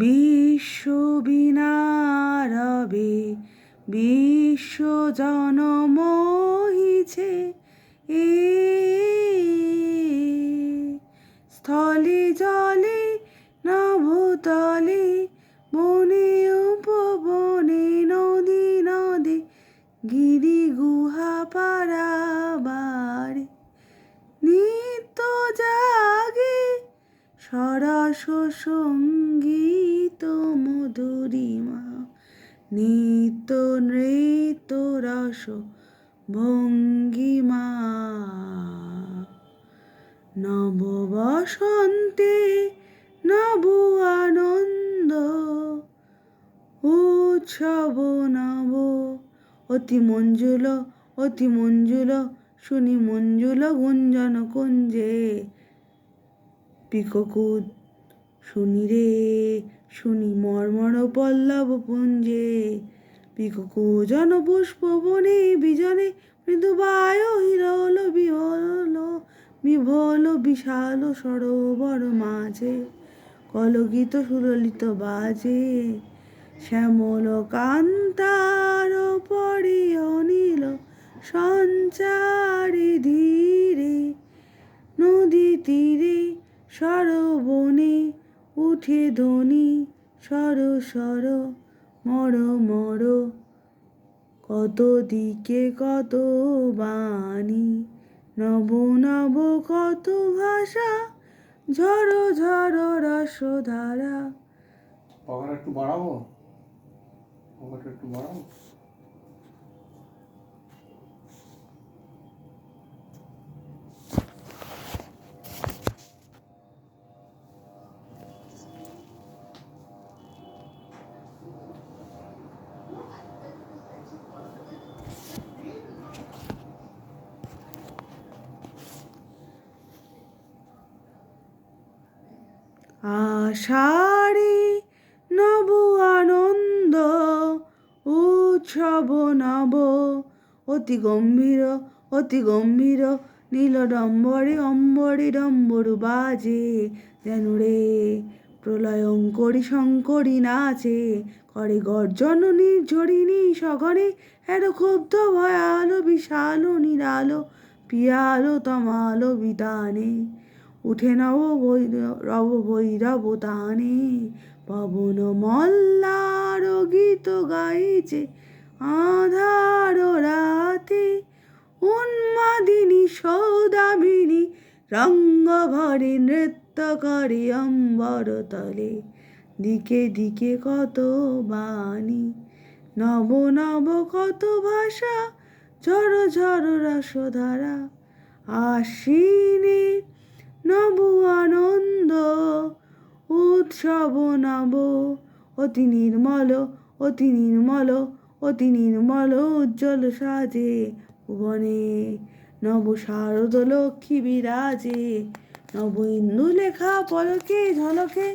বিশ্ব বিনারবে বিশ্ব জনমোহিছে এ স্থলে জলে নভতলে বনে উপবনে নদী নদে গিরি গুহা পারাবারে নিত্য জাগে সরস সঙ্গীত মধুরিমা নিত্য নৃত্য রস ভঙ্গিমা নব বসন্তে নব আনন্দ উৎসব নব অতি মঞ্জুল শুনি মঞ্জুল গুঞ্জন কুঞ্জে পিককুদ শুনি রে শুনি মর্মর পল্লব পুঞ্জে পিককুজন পুষ্প বনে বিজনে মৃদু বায়ু হিরল বিভোল বিশাল সরোবর মাঝে কলগীত সুললিত বাজে শ্যামল কান্তার পরে অনিল সঞ্চারে ধীরে নদী তীরে সরবনে উঠে ধ্বনি সর সর মর মর কত দিকে কত বাণী নব নব কত ভাষা ঝড় ঝড় রসধারা। পকেট একটু বাড়াবো, পকেট একটু বাড়াবো। আষাঢ়ে নব আনন্দ উৎসব নব অতি গম্ভীর নীল অম্বরে ডম্বরু বাজে যেন রে প্রলয়ঙ্করী শঙ্করী নাচে করে গর্জন নির্ঝরিণী সঘনে এর ক্ষুব্ধ ভয়ালো বিশাল নিরালো পিয়ালো তমালো বিতানে উঠে নব ভৈরব তানে পবন মল্লার গীত গাইছে আধার রাতে উন্মাদিনী সৌদামিনী রঙ্গ ভরে নৃত্য করে অম্বর তলে দিকে দিকে কত বাণী নব নব কত ভাষা ঝড় ঝড় রসধারা আশ্বিনে নব আনন্দ উৎসব নব অতি নির্মল উজ্জ্বল সাজে ভুবনে নব শারদ লক্ষ্মী বিরাজে নব ইন্দু লেখা পলকে ঝলকে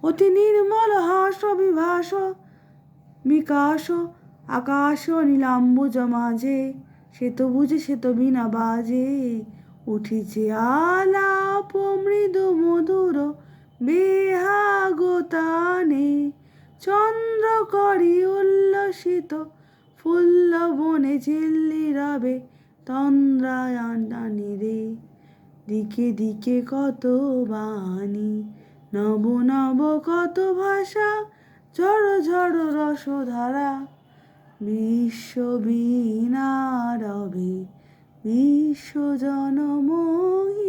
অতি নির্মল হাস বিভাস বিকাশ আকাশ নীলাম্বুজ মাঝে সে তো বিনা বাজে উঠিছে আলাপ মৃদু মধুর বেহাগতানে চন্দ্র করি উল্লসিত ফুল্ল বনে ঝিল্লি রবে তন্দ্রায়ণে রে দিকে দিকে কত বাণী নব নব কত ভাষা ঝড় ঝড় রসধারা বিশ্ব বিনারবে বিশ্ব জনমোহিনী।